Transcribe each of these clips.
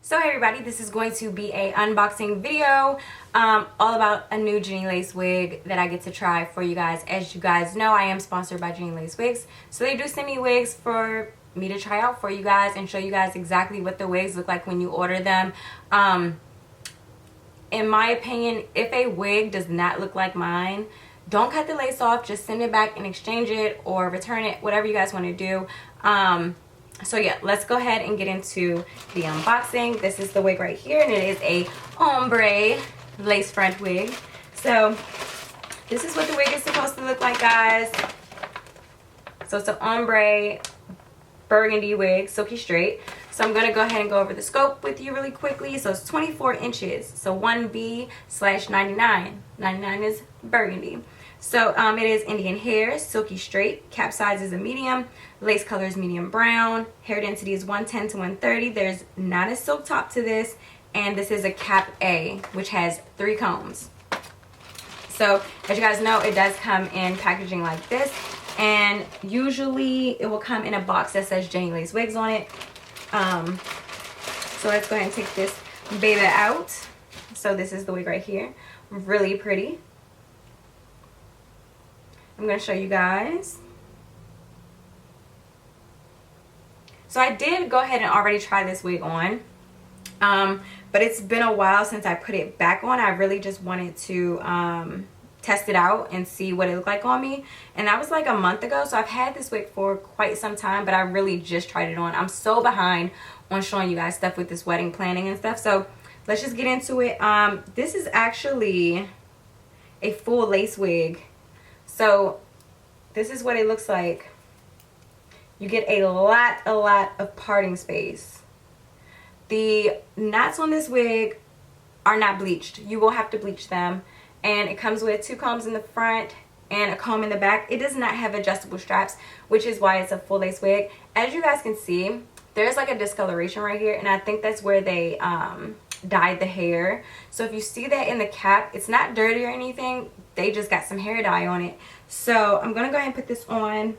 So hey everybody, this is going to be a unboxing video all about a new Ginny Lace wig that I get to try for you guys. As you guys know, I am sponsored by Ginny Lace Wigs, so they do send me wigs for me to try out for you guys and show you guys exactly what the wigs look like when you order them. In my opinion, if a wig does not look like mine, don't cut the lace off, just send it back and exchange it or return it, whatever you guys want to do. So yeah, let's go ahead and get into the unboxing. This is the wig right here, and it is a ombre lace front wig. So this is what the wig is supposed to look like, guys. So it's an ombre burgundy wig, silky straight. So I'm going to go ahead and go over the scope with you really quickly. So it's 24 inches, so 1B/99. 99 is burgundy. So it is Indian hair, silky straight, cap size is a medium, lace color is medium brown, hair density is 110 to 130. There's not a silk top to this, and this is a cap A, which has 3 combs. So as you guys know, it does come in packaging like this, and usually it will come in a box that says Ginny Lace Wigs on it. So let's go ahead and take this baby out. So this is the wig right here, really pretty. I'm going to show you guys. So I did go ahead and already try this wig on, but it's been a while since I put it back on. I really just wanted to test it out and see what it looked like on me, and that was like a month ago. So I've had this wig for quite some time, but I really just tried it on. I'm so behind on showing you guys stuff with this wedding planning and stuff, so let's just get into it. This is actually a full lace wig. So this is what it looks like. You get a lot of parting space. The knots on this wig are not bleached. You will have to bleach them. And it comes with 2 combs in the front and a comb in the back. It does not have adjustable straps, which is why it's a full lace wig. As you guys can see, there's like a discoloration right here, and I think that's where they dyed the hair. So if you see that in the cap, it's not dirty or anything. They just got some hair dye on it. So I'm gonna go ahead and put this on.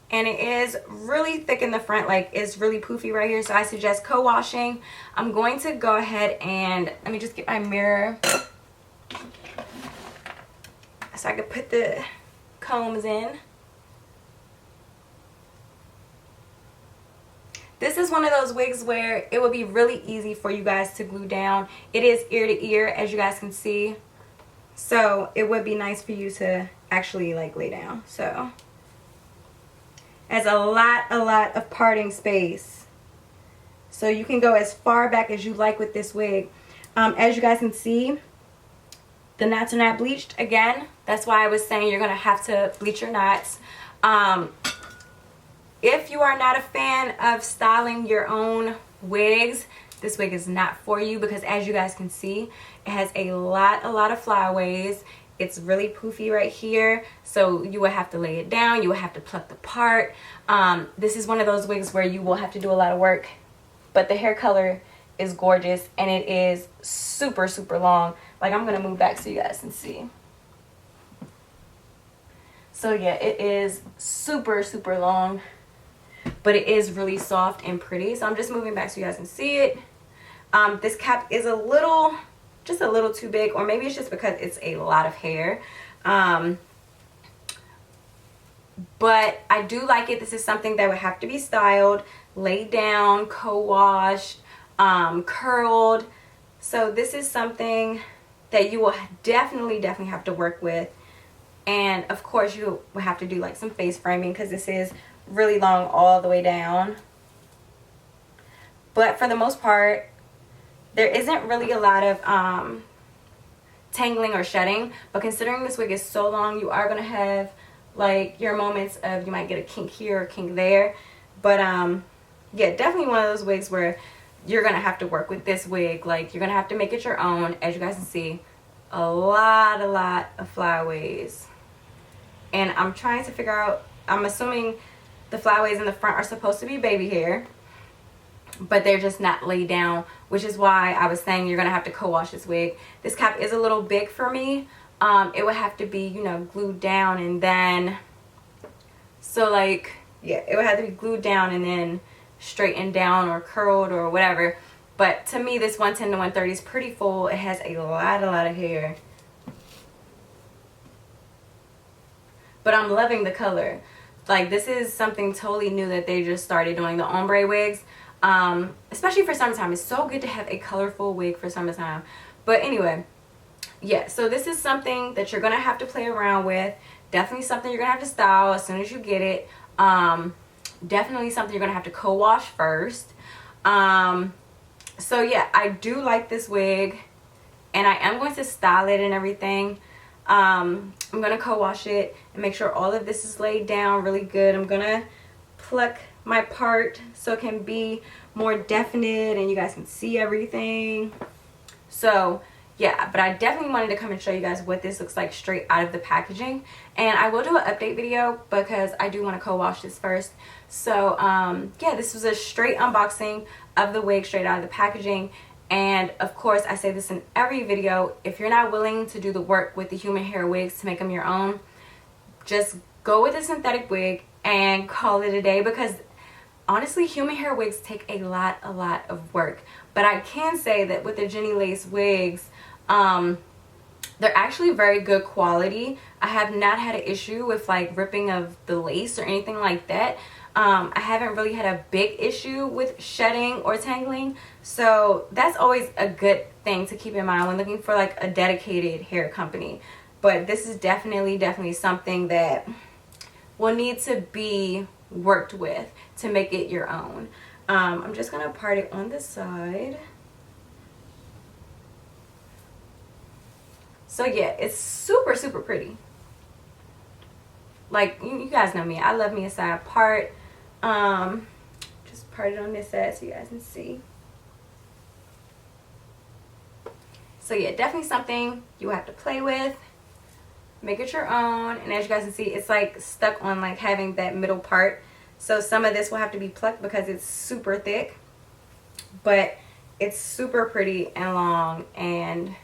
And it is really thick in the front, like it's really poofy right here, so I suggest co-washing. I'm going to go ahead and let me just get my mirror so I can put the combs in. This is one of those wigs where it would be really easy for you guys to glue down. It is ear to ear, as you guys can see, so it would be nice for you to actually like lay down. So has a lot of parting space, so you can go as far back as you like with this wig. As you guys can see, the knots are not bleached. Again, that's why I was saying you're gonna have to bleach your knots. If you are not a fan of styling your own wigs, this wig is not for you, because as you guys can see, it has a lot of flyaways. It's really poofy right here, so you will have to lay it down. You will have to pluck the part. This is one of those wigs where you will have to do a lot of work, but the hair color is gorgeous, and it is super long. Like, I'm gonna move back so you guys can see. So yeah, it is super long, but it is really soft and pretty. So I'm just moving back so you guys can see it. This cap is just a little too big, or maybe it's just because it's a lot of hair. But I do like it. This is something that would have to be styled, laid down, co-washed, curled. So this is something that you will definitely have to work with. And of course you will have to do like some face framing, because this is really long all the way down. But for the most part, there isn't really a lot of tangling or shedding, but considering this wig is so long, you are going to have like your moments of, you might get a kink here or kink there. But yeah, definitely one of those wigs where you're going to have to work with this wig. Like, you're going to have to make it your own. As you guys can see, a lot of flyaways. And I'm trying to figure out, I'm assuming the flyaways in the front are supposed to be baby hair. but they're just not laid down, which is why I was saying you're gonna have to co-wash this wig. This cap is a little big for me. It would have to be, you know, glued down, and then, so like, yeah, it would have to be glued down and then straightened down or curled or whatever. But to me, this 110 to 130 is pretty full. It has a lot of hair, but I'm loving the color. Like, this is something totally new that they just started doing, the ombre wigs, especially for summertime. It's so good to have a colorful wig for summertime. But anyway, yeah, so this is something that you're gonna have to play around with. Definitely something you're gonna have to style as soon as you get it. Definitely something you're gonna have to co-wash first. So yeah, I do like this wig, and I am going to style it and everything. I'm gonna co-wash it and make sure all of this is laid down really good. I'm gonna pluck my part so it can be more definite and you guys can see everything. So yeah, but I definitely wanted to come and show you guys what this looks like straight out of the packaging, and I will do an update video because I do want to co-wash this first. So yeah, this was a straight unboxing of the wig straight out of the packaging. And of course, I say this in every video, if you're not willing to do the work with the human hair wigs to make them your own, just go with a synthetic wig and call it a day, because honestly, human hair wigs take a lot of work. But I can say that with the Ginny lace wigs, they're actually very good quality. I have not had an issue with like ripping of the lace or anything like that. I haven't really had a big issue with shedding or tangling, so that's always a good thing to keep in mind when looking for like a dedicated hair company. But this is definitely something that will need to be worked with to make it your own. I'm just gonna part it on the side. So yeah, it's super pretty. Like, you guys know me, I love me a side part. Just part it on this side so you guys can see. So yeah, definitely something you have to play with, make it your own. And as you guys can see, it's like stuck on like having that middle part, so some of this will have to be plucked because it's super thick, but it's super pretty and long, and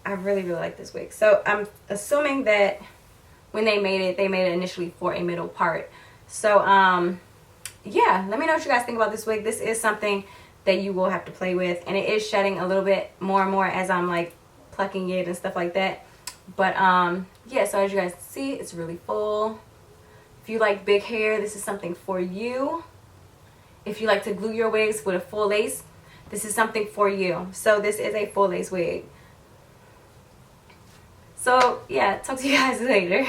I really like this wig. So I'm assuming that when they made it initially for a middle part. So yeah, let me know what you guys think about this wig. This is something that you will have to play with, and it is shedding a little bit more and more as I'm like plucking it and stuff like that. But yeah, so as you guys see, it's really full. If you like big hair, this is something for you. If you like to glue your wigs with a full lace, this is something for you. So this is a full lace wig. So yeah, talk to you guys later.